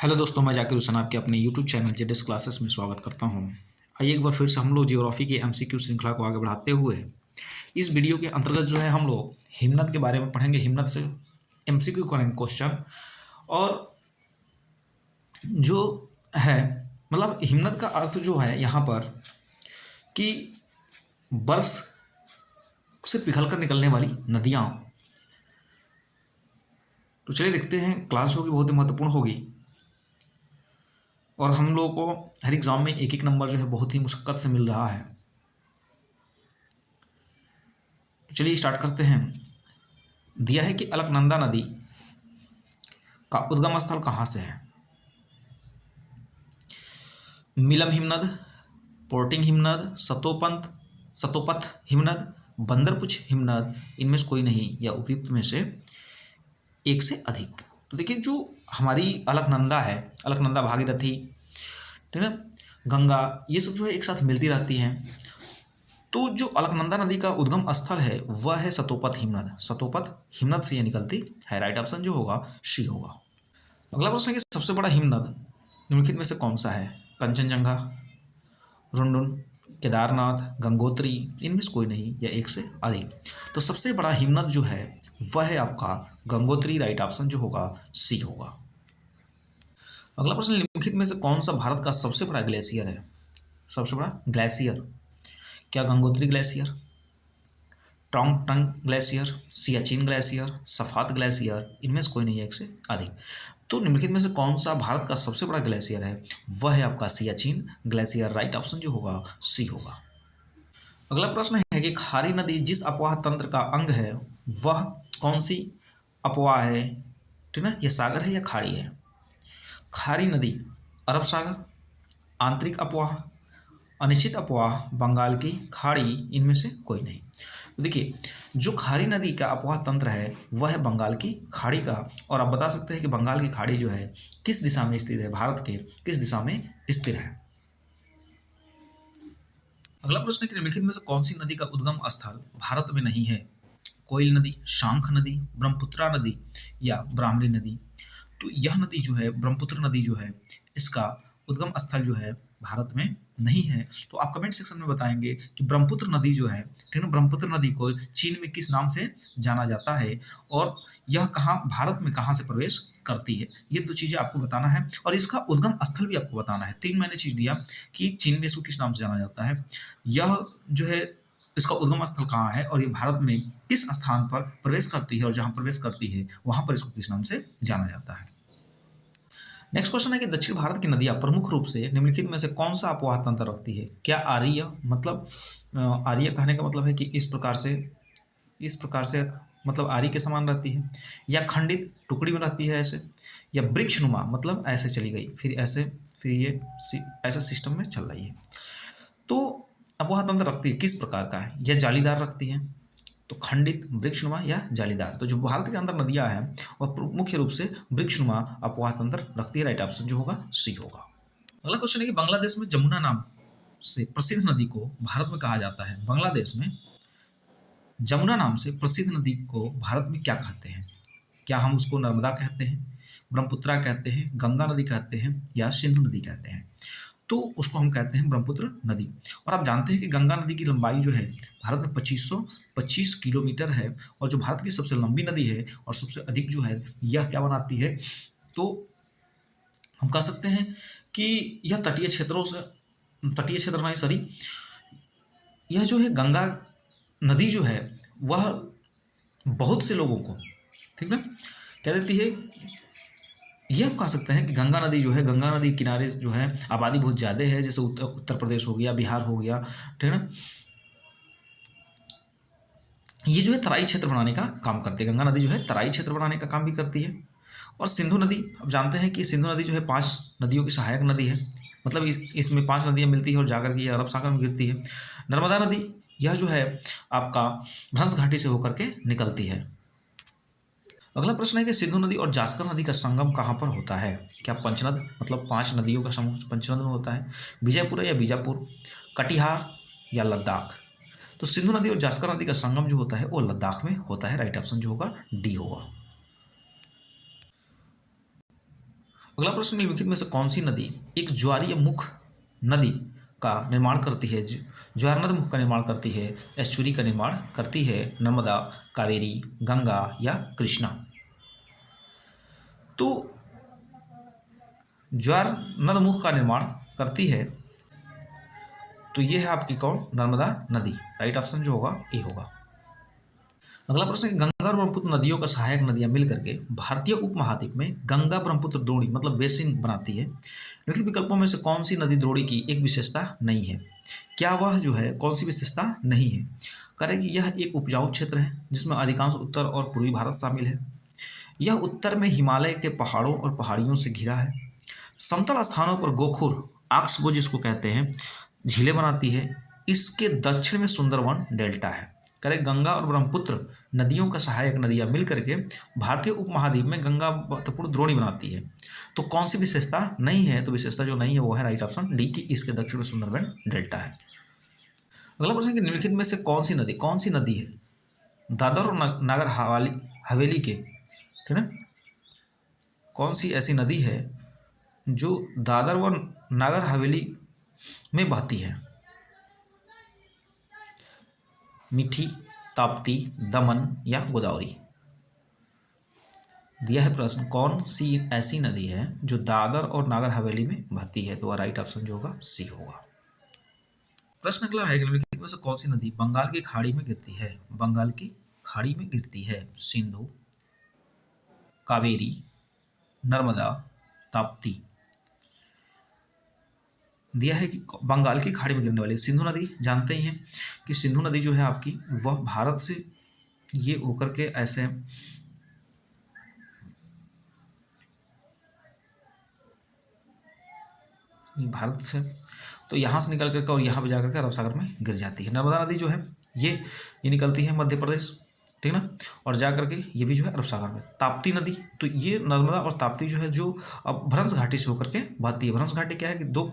Hello दोस्तों, मैं जाकिर हुसैन आपके अपने यूट्यूब चैनल जेडएस क्लासेस में स्वागत करता हूं। आइए एक बार फिर से हम लोग ज्योग्राफी की एमसीक्यू श्रृंखला को आगे बढ़ाते हुए इस वीडियो के अंतर्गत जो है हम लोग हिमनद के बारे में पढ़ेंगे। हिमनद से एमसीक्यू करेंगे क्वेश्चन। और जो है मतलब हिमनद का अर्थ जो है यहाँ पर कि बर्फ से पिघल कर निकलने वाली नदियाँ। तो चलिए देखते हैं, क्लास जो होगी बहुत ही महत्वपूर्ण होगी और हम लोगों को हर एग्ज़ाम में एक एक नंबर जो है बहुत ही मुशक्क़त से मिल रहा है। तो चलिए स्टार्ट करते हैं। दिया है कि अलकनंदा नदी का उद्गम स्थल कहाँ से है। मिलम हिमनद, पोर्टिंग हिमनद, सतोपथ हिमनद, बंदरपुछ हिमनद, इनमें से कोई नहीं या उपयुक्त में से एक से अधिक। तो देखिए, जो हमारी अलकनंदा है, अलकनंदा, भागीरथी, ठीक है, गंगा, ये सब जो है एक साथ मिलती रहती हैं। तो जो अलकनंदा नदी का उद्गम स्थल है वह है सतोपथ हिमनद। सतोपथ हिमनद से ये निकलती है। राइट ऑप्शन जो होगा सी होगा। अगला प्रश्न है कि सबसे बड़ा हिमनद निम्नलिखित में से कौन सा है। कंचनजंगा, रुंडुन, केदारनाथ, गंगोत्री, इनमें से कोई नहीं या एक से अधिक। तो सबसे बड़ा हिमनद जो है वह है आपका गंगोत्री। राइट ऑप्शन जो होगा सी होगा। अगला प्रश्न, निम्नलिखित में से कौन सा भारत का सबसे बड़ा ग्लेशियर है। सबसे बड़ा ग्लेशियर, क्या गंगोत्री ग्लेशियर, ट्रॉन्गटन ग्लेशियर, सियाचिन ग्लेशियर, सफात ग्लेशियर, इनमें से कोई नहीं है एक से अधिक। तो निम्नलिखित में से कौन सा भारत का सबसे बड़ा ग्लेशियर है, वह है आपका सियाचिन ग्लेशियर। राइट ऑप्शन जो होगा सी होगा। अगला प्रश्न है कि खारी नदी जिस अपवाह तंत्र का अंग है वह कौन सी अपवाह है। ठीक है, यह सागर है या खाड़ी है। खारी नदी अरब सागर, आंतरिक अपवाह, अनिश्चित अपवाह, बंगाल की खाड़ी, इनमें से कोई नहीं। तो देखिए, जो खारी नदी का अपवाह तंत्र है वह है बंगाल की खाड़ी का। और आप बता सकते हैं कि बंगाल की खाड़ी जो है किस दिशा में स्थित है, भारत के किस दिशा में स्थित है। अगला प्रश्न है कि निम्नलिखित में से कौन सी नदी का उद्गम स्थल भारत में नहीं है। कोयल नदी, शांख नदी, ब्रह्मपुत्रा नदी या ब्राह्मणी नदी। तो यह नदी जो है, ब्रह्मपुत्र नदी जो है, इसका उद्गम स्थल जो है भारत में नहीं है। तो आप कमेंट सेक्शन में बताएंगे कि ब्रह्मपुत्र नदी जो है, ठीक है, ब्रह्मपुत्र नदी को चीन में किस नाम से जाना जाता है और यह कहाँ, भारत में कहाँ से प्रवेश करती है। ये दो चीज़ें आपको बताना है और इसका उद्गम स्थल भी आपको बताना है। तीन मैंने चीज़ दिया कि चीन में इसको किस नाम से जाना जाता है, यह जो है इसका उद्गम स्थल कहाँ है और ये भारत में किस स्थान पर प्रवेश करती है और जहाँ प्रवेश करती है वहाँ पर इसको किस नाम से जाना जाता है। नेक्स्ट क्वेश्चन है कि दक्षिण भारत की नदियाँ प्रमुख रूप से निम्नलिखित में से कौन सा अपवाह तंत्र रखती है। क्या आर्य, मतलब आर्य कहने का मतलब है कि इस प्रकार से मतलब आर्य के समान रहती है, या खंडित टुकड़ी में रहती है ऐसे, या वृक्षनुमा मतलब ऐसे चली गई फिर ऐसे, फिर ये ऐसा सिस्टम में चल रही है। तो अपवाह तंत्र रखती है किस प्रकार का है, या जालीदार रखती है, तो खंडित, वृक्षनुमा या जालीदार। तो जो भारत के अंदर नदियां हैं वह मुख्य रूप से वृक्षनुमा अपवाह तंत्र रखती है। राइट ऑप्शन जो होगा सी होगा। अगला क्वेश्चन है कि बांग्लादेश में जमुना नाम से प्रसिद्ध नदी को भारत में कहा जाता है। बांग्लादेश में जमुना नाम से प्रसिद्ध नदी को भारत में क्या कहते हैं। क्या हम उसको नर्मदा कहते हैं, ब्रह्मपुत्रा कहते हैं, गंगा नदी कहते हैं या सिंधु नदी कहते हैं। तो उसको हम कहते हैं ब्रह्मपुत्र नदी। और आप जानते हैं कि गंगा नदी की लंबाई जो है भारत में 2525 किलोमीटर है और जो भारत की सबसे लंबी नदी है और सबसे अधिक जो है यह क्या बनाती है, तो हम कह सकते हैं कि यह तटीय क्षेत्रों से, तटीय क्षेत्र नहीं सॉरी, यह जो है गंगा नदी जो है वह बहुत से लोगों को, ठीक ना, क्या देती है। ये हम कह सकते हैं कि गंगा नदी जो है, गंगा नदी किनारे जो है आबादी बहुत ज़्यादा है, जैसे उत्तर प्रदेश हो गया, बिहार हो गया, ठीक है ना, ये जो है तराई क्षेत्र बनाने का काम करती है। गंगा नदी जो है तराई क्षेत्र बनाने का काम भी करती है। और सिंधु नदी, अब जानते हैं कि सिंधु नदी जो है 5 नदियों की सहायक नदी है, मतलब इसमें 5 नदियाँ मिलती है और जाकर के ये अरब सागर में गिरती है। नर्मदा नदी, यह जो है आपका भ्रंश घाटी से होकर के निकलती है। अगला प्रश्न है कि सिंधु नदी और जास्कर नदी का संगम कहाँ पर होता है। क्या पंचनद, मतलब 5 नदियों का समूह पंचनद में होता है, विजयपुर या बीजापुर, कटिहार या लद्दाख। तो सिंधु नदी और जास्कर नदी का संगम जो होता है वो लद्दाख में होता है। राइट ऑप्शन जो होगा डी होगा। अगला प्रश्न, निम्नलिखित में से कौन सी नदी एक ज्वारीय मुख नदी का निर्माण करती है? ज्वार नद मुख का निर्माण करती है, एस्चुरी का निर्माण करती है, नर्मदा, कावेरी, गंगा या कृष्णा? तो ज्वार नद मुख का निर्माण करती है, तो ये है आपकी कौन? नर्मदा नदी। राइट ऑप्शन जो होगा ए होगा। अगला प्रश्न, गंगा और ब्रह्मपुत्र नदियों का सहायक नदियां मिलकर के भारतीय उपमहाद्वीप में गंगा ब्रह्मपुत्र द्रोणी मतलब बेसिन बनाती है। निम्नलिखित विकल्पों में से कौन सी नदी द्रोणी की एक विशेषता नहीं है? क्या वह जो है कौन सी विशेषता नहीं है? करें कि यह एक उपजाऊ क्षेत्र है जिसमें अधिकांश उत्तर और पूर्वी भारत शामिल है। यह उत्तर में हिमालय के पहाड़ों और पहाड़ियों से घिरा है। समतल स्थानों पर गोखुर आक्सबो जिसको कहते हैं झीलें बनाती है। इसके दक्षिण में सुंदरवन डेल्टा है। करें, गंगा और ब्रह्मपुत्र नदियों का सहायक नदियां मिलकर के भारतीय उपमहाद्वीप में गंगा महत्वपूर्ण द्रोणी बनाती है। तो कौन सी विशेषता नहीं है? तो विशेषता जो नहीं है वो है राइट ऑप्शन डी की इसके दक्षिण में सुंदरवन डेल्टा है। अगला प्रश्न कि निम्नलिखित में से कौन सी नदी है दादर और नागर हवेली के, ठीक है, कौन सी ऐसी नदी है जो दादर व नागर हवेली में बहती है? मीठी, ताप्ती, दमन या गोदावरी? दिया है प्रश्न, कौन सी ऐसी नदी है जो दादर और नागर हवेली में बहती है? तो राइट ऑप्शन जो होगा सी होगा। प्रश्न अगला है, निम्नलिखित में से कौन सी नदी बंगाल की खाड़ी में गिरती है? बंगाल की खाड़ी में गिरती है, सिंधु, कावेरी, नर्मदा, ताप्ती? दिया है कि बंगाल की खाड़ी में गिरने वाली सिंधु नदी। जानते ही हैं कि सिंधु नदी जो है आपकी वह भारत से ये होकर के ऐसे भारत से तो यहाँ से निकल करके और यहाँ पे जाकर के अरब सागर में गिर जाती है। नर्मदा नदी जो है ये निकलती है मध्य प्रदेश, ठीक ना, और जा करके ये भी जो है अरब सागर में। ताप्ती नदी, तो ये नर्मदा और ताप्ती जो है जो अब भ्रंश घाटी से होकर के बहती है। भ्रंश घाटी क्या है कि दो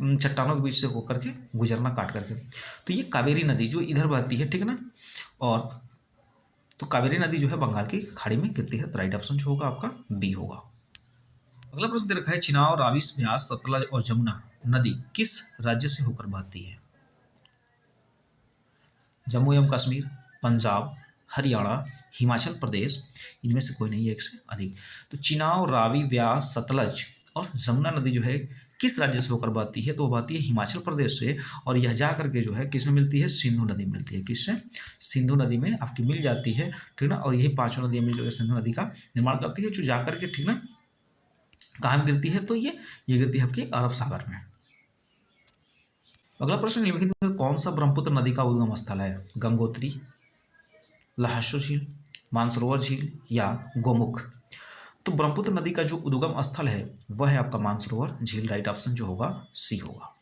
चट्टानों के बीच से होकर के गुजरना काट करके। तो ये कावेरी नदी जो इधर बहती है, ठीक है ना, और तो कावेरी नदी जो है बंगाल की खाड़ी में गिरती है। तो राइट ऑप्शन जो होगा आपका बी होगा। अगला प्रश्न दे रखा है, चिनाब, रावी, ब्यास, सतलज और जमुना नदी किस राज्य से होकर बहती है? जम्मू एवं कश्मीर, पंजाब, हरियाणा, हिमाचल प्रदेश? इनमें से कोई नहीं है एक से अधिक। तो चिनाब, रावी, व्यास, सतलज और जमुना नदी जो है किस राज्य से होकर बहती है? तो वो बहती है हिमाचल प्रदेश से, और यह जा करके जो है किस में मिलती है? सिंधु नदी में मिलती है। किससे? सिंधु नदी में आपकी मिल जाती है, ठीक ना, और यही पांचों नदियां मिलकर सिंधु नदी का निर्माण करती है, जो जा करके, ठीक ना, कहाँ गिरती है? तो ये गिरती है आपकी अरब सागर में। अगला प्रश्न, निम्नलिखित में कौन सा ब्रह्मपुत्र नदी का उद्गम स्थल है? गंगोत्री, लहासो झील, मानसरोवर झील या गोमुख? तो ब्रह्मपुत्र नदी का जो उद्गम स्थल है वह है आपका मानसरोवर झील। राइट ऑप्शन जो होगा सी होगा।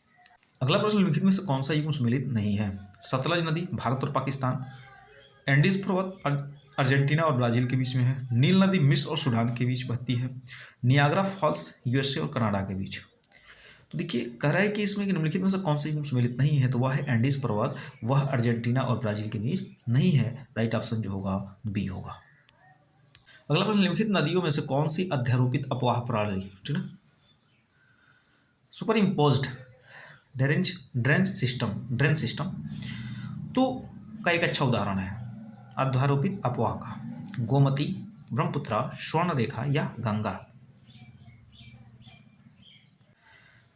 अगला प्रश्न, निम्नलिखित में से कौन सा युग्म सम्मिलित नहीं है? सतलज नदी भारत और पाकिस्तान, एंडीज पर्वत अर्जेंटीना और ब्राजील के बीच में है, नील नदी मिस्र और सूडान के बीच बहती है, नियाग्रा फॉल्स यूएसए और कनाडा के बीच? तो देखिए कह रहा है कि इसमें निम्नलिखित में से कौन सा युग्म सम्मिलित नहीं है? तो वह है एंडीज पर्वत, वह अर्जेंटीना और ब्राजील के बीच नहीं है। राइट ऑप्शन जो होगा बी होगा। अगला प्रश्न, निम्नलिखित नदियों में से कौन सी अध्यारोपित अपवाह प्रणाली, ठीक है, सुपर इम्पोज्ड ड्रेन सिस्टम तो का एक अच्छा उदाहरण है अध्यारोपित अपवाह का? गोमती, ब्रह्मपुत्रा, स्वर्ण रेखा या गंगा?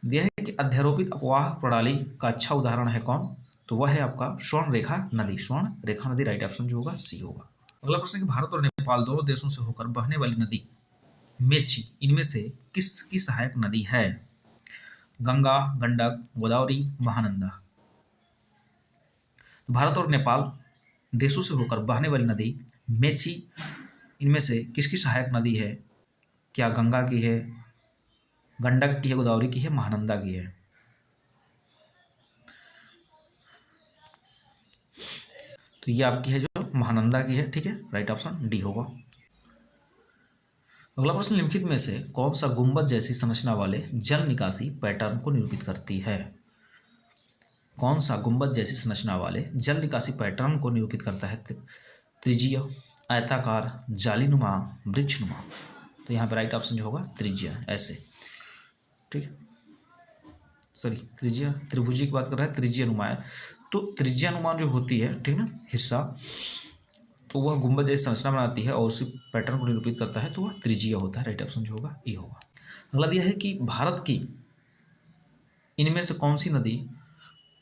दिया है कि अध्यारोपित अपवाह प्रणाली का अच्छा उदाहरण है कौन? तो वह है आपका स्वर्ण रेखा नदी। राइट ऑप्शन जो होगा सी होगा। अगला प्रश्न कि भारत और नेपाल दोनों देशों से होकर बहने वाली नदी मेची इनमें से किसकी सहायक नदी है? गंगा, गंडक, गोदावरी, महानंदा? तो भारत और नेपाल देशों से होकर बहने वाली नदी मेची इनमें से किसकी सहायक नदी है? क्या गंगा की है, गंडक की है, गोदावरी की है, महानंदा की है? तो ये आपकी है जो महानंदा की है, ठीक है, राइट ऑप्शन डी होगा। अगला प्रश्न, निम्नलिखित में से कौन सा गुंबद जैसी संरचना वाले जल निकासी पैटर्न को निरूपित करती है? कौन सा गुंबद जैसी संरचना वाले जल निकासी पैटर्न को निरूपित करता है? त्रिज्यीय, आयताकार, जालीनुमा, वृक्षनुमा? तो यहाँ पे राइट ऑप्शन जो होगा त्रिज्या, ऐसे, ठीक है। सॉरी, त्रिज्या, त्रिभुजी की बात कर रहा है, त्रिज्यानुमा है। तो त्रिज्यानुमा जो होती है, ठीक ना, हिस्सा, तो वह गुंबद जैसी संरचना बनाती है और उसी पैटर्न को निरूपित करता है, तो वह त्रिज्या होता है। राइट ऑप्शन जो होगा ए होगा। अगला दिया है कि भारत की इनमें से कौन सी नदी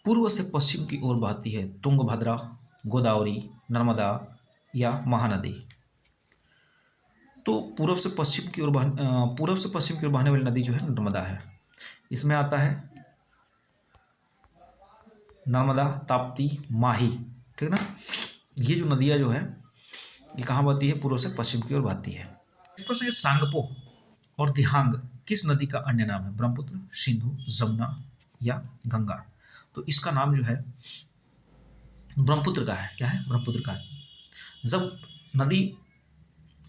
पूर्व से पश्चिम की ओर बहती है? तुंगभद्रा, गोदावरी, नर्मदा या महानदी? तो पूर्व से पश्चिम की ओर बहने वाली नदी जो है नर्मदा है। इसमें आता है नर्मदा, ताप्ती, माही, ठीक ना। ये जो नदियाँ जो है ये कहाँ बहती है? पूर्व से पश्चिम की ओर बहती है। इस प्रश्न के सांगपो और दिहांग किस नदी का अन्य नाम है? ब्रह्मपुत्र, सिंधु, जमुना या गंगा? तो इसका नाम जो है ब्रह्मपुत्र का है। क्या है? ब्रह्मपुत्र का है। जब नदी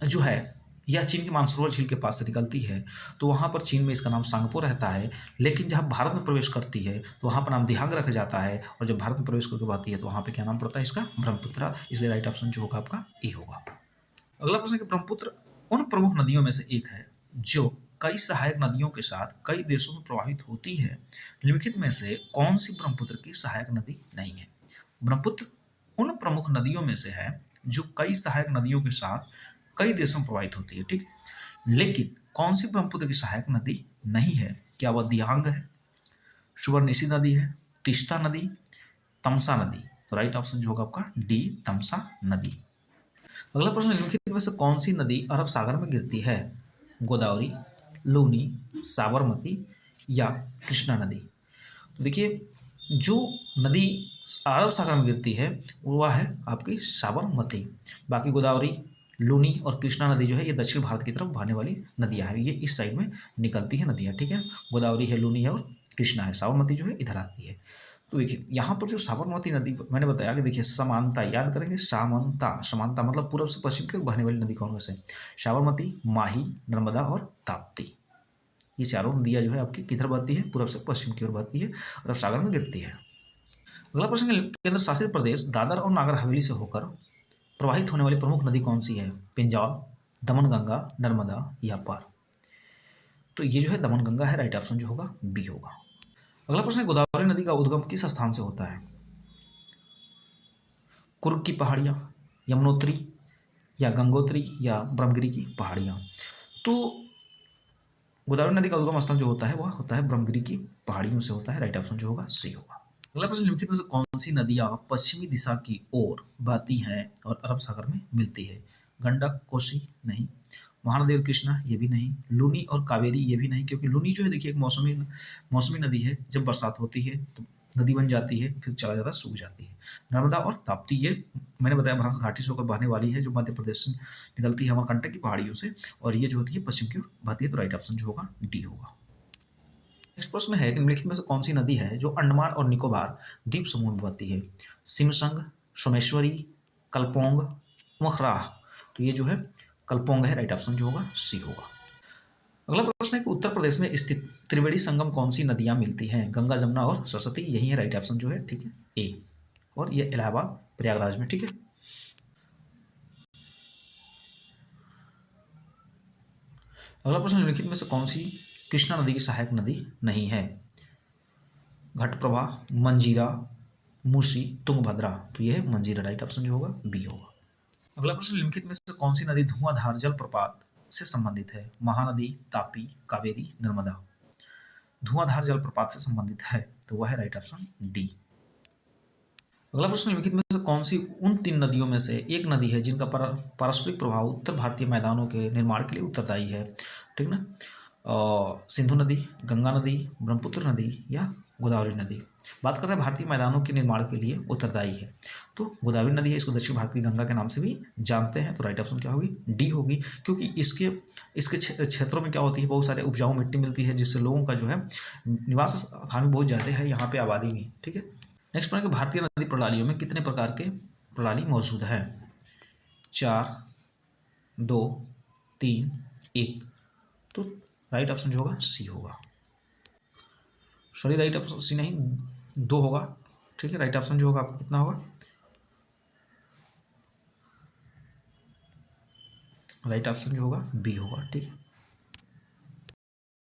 जो है यह चीन के मानसरोवर झील के पास से निकलती है तो वहाँ पर चीन में इसका नाम सांगपो रहता है, लेकिन जब भारत में प्रवेश करती है तो वहाँ पर नाम दिहांग रखा जाता है, और जब भारत में प्रवेश करके आती है तो वहाँ पे क्या नाम पड़ता है इसका? ब्रह्मपुत्र। इसलिए राइट ऑप्शन जो होगा आपका ए होगा। अगला प्रश्न है कि ब्रह्मपुत्र उन प्रमुख नदियों में से एक है जो कई सहायक नदियों के साथ कई देशों में प्रवाहित होती है। निम्नलिखित में से कौन सी ब्रह्मपुत्र की सहायक नदी नहीं है? ब्रह्मपुत्र उन प्रमुख नदियों में से है जो कई सहायक नदियों के साथ कई देशों में प्रवाहित होती है, ठीक। लेकिन कौन सी ब्रह्मपुत्र की सहायक नदी नहीं है? क्या वह दिहांग है, सुवर्णिसी नदी है, तीस्ता नदी, तमसा नदी? तो राइट ऑप्शन जो होगा आपका डी, तमसा नदी। अगला प्रश्न, निम्नलिखित में से कौन सी नदी अरब सागर में गिरती है? गोदावरी, लूनी, साबरमती या कृष्णा नदी? तो देखिए, जो नदी अरब सागर में गिरती है वह है आपकी साबरमती। बाकी गोदावरी, लूनी और कृष्णा नदी जो है ये दक्षिण भारत की तरफ बहने वाली नदियां हैं, ये इस साइड में निकलती है नदियां, ठीक है। गोदावरी है, लूनी है और कृष्णा है। साबरमती जो है इधर आती है। तो देखिए यहाँ पर जो साबरमती नदी मैंने बताया कि देखिए समानता याद करेंगे, समानता, समानता मतलब पूर्व से पश्चिम की ओर बहने वाली नदी कौन से? साबरमती, माही, नर्मदा और ताप्ती। ये चारों नदियाँ जो है आपकी किधर बहती है? पूर्व से पश्चिम की ओर बहती है, अरब सागर में गिरती है। अगला प्रश्न है, केंद्र शासित प्रदेश दादर और नागर हवेली से होकर प्रवाहित होने वाली प्रमुख नदी कौन सी है? पिंजाल, दमनगंगा, नर्मदा या पार? तो ये जो है दमनगंगा है। राइट ऑप्शन जो होगा बी होगा। अगला प्रश्न है, गोदावरी नदी का उद्गम किस स्थान से होता है? कुर्ग की पहाड़ियाँ, यमुनोत्री या गंगोत्री या ब्रह्मगिरी की पहाड़ियाँ? तो गोदावरी नदी का उद्गम स्थल जो होता है वह होता है ब्रह्मगिरी की पहाड़ियों से होता है। राइट ऑप्शन जो होगा सी होगा। अगला प्रश्न, निम्नलिखित में से कौन सी नदियाँ पश्चिमी दिशा की ओर बहती हैं और अरब सागर में मिलती है? गंडक, कोसी नहीं, महानदी और कृष्णा ये भी नहीं, लूनी और कावेरी ये भी नहीं, क्योंकि लूनी जो है देखिए एक मौसमी नदी है। जब बरसात होती है तो नदी बन जाती है, फिर चला जाता सूख जाती है। नर्मदा और ताप्ती ये मैंने बताया भ्रांस घाटी से होकर बहने वाली है, जो मध्य प्रदेश से निकलती है अमरकंटक की पहाड़ियों से, और ये जो होती है पश्चिम की ओर बहती है। तो राइट ऑप्शन जो होगा डी होगा। नेक्स्ट प्रश्न है कि निम्नलिखित में से कौन सी नदी है जो अंडमान और निकोबार द्वीप समूह में बहती है? सिमसंग, सोमेश्वरी, कल्पोंग, मुखराह? तो ये जो है कल्पोंग है। राइट ऑप्शन जो होगा सी होगा। अगला प्रश्न है कि उत्तर प्रदेश में स्थित त्रिवेणी संगम कौन सी नदियां मिलती हैं? गंगा, जमुना और सरस्वती यही है। राइट ऑप्शन जो है ठीक है ए, और ये इलाहाबाद प्रयागराज में, ठीक है। अगला प्रश्न, निम्नलिखित में से कौन सी कृष्णा नदी की सहायक नदी नहीं है? घटप्रभा, मंजीरा, मूसी, तुंगभद्रा? तो ये है मंजीरा। राइट ऑप्शन जो होगा बी होगा। अगला प्रश्न, निम्नलिखित में से कौन सी नदी धुआंधार जलप्रपात से संबंधित है? महानदी, तापी, कावेरी, नर्मदा? धुआंधार जलप्रपात से संबंधित है तो वह है राइट ऑप्शन डी। अगला प्रश्न, निम्नलिखित में से कौन सी उन तीन नदियों में से एक नदी है जिनका पारस्परिक प्रभाव उत्तर भारतीय मैदानों के निर्माण के लिए उत्तरदायी है? ठीक ना, सिंधु नदी, गंगा नदी, ब्रह्मपुत्र नदी या गोदावरी नदी? बात कर रहे हैं भारतीय मैदानों के निर्माण के लिए उत्तरदायी है, तो गोदावरी नदी है। इसको दक्षिण भारत की गंगा के नाम से भी जानते हैं, तो राइट ऑप्शन क्या होगी? डी होगी, क्योंकि इसके इसके क्षेत्रों में क्या होती है, बहुत सारे उपजाऊ मिट्टी मिलती है, जिससे लोगों का जो है निवास स्थान भी बहुत ज़्यादा है, यहाँ पे आबादी भी, ठीक है। नेक्स्ट पॉइंट, भारतीय नदी प्रणालियों में कितने प्रकार के प्रणाली मौजूद है? 4, 2, 3, 1? तो राइट ऑप्शन जो होगा सी होगा। सॉरी, राइट ऑप्शन सी नहीं, 2 होगा, ठीक है। राइट ऑप्शन जो होगा आपका कितना होगा? राइट ऑप्शन जो होगा बी होगा, ठीक है।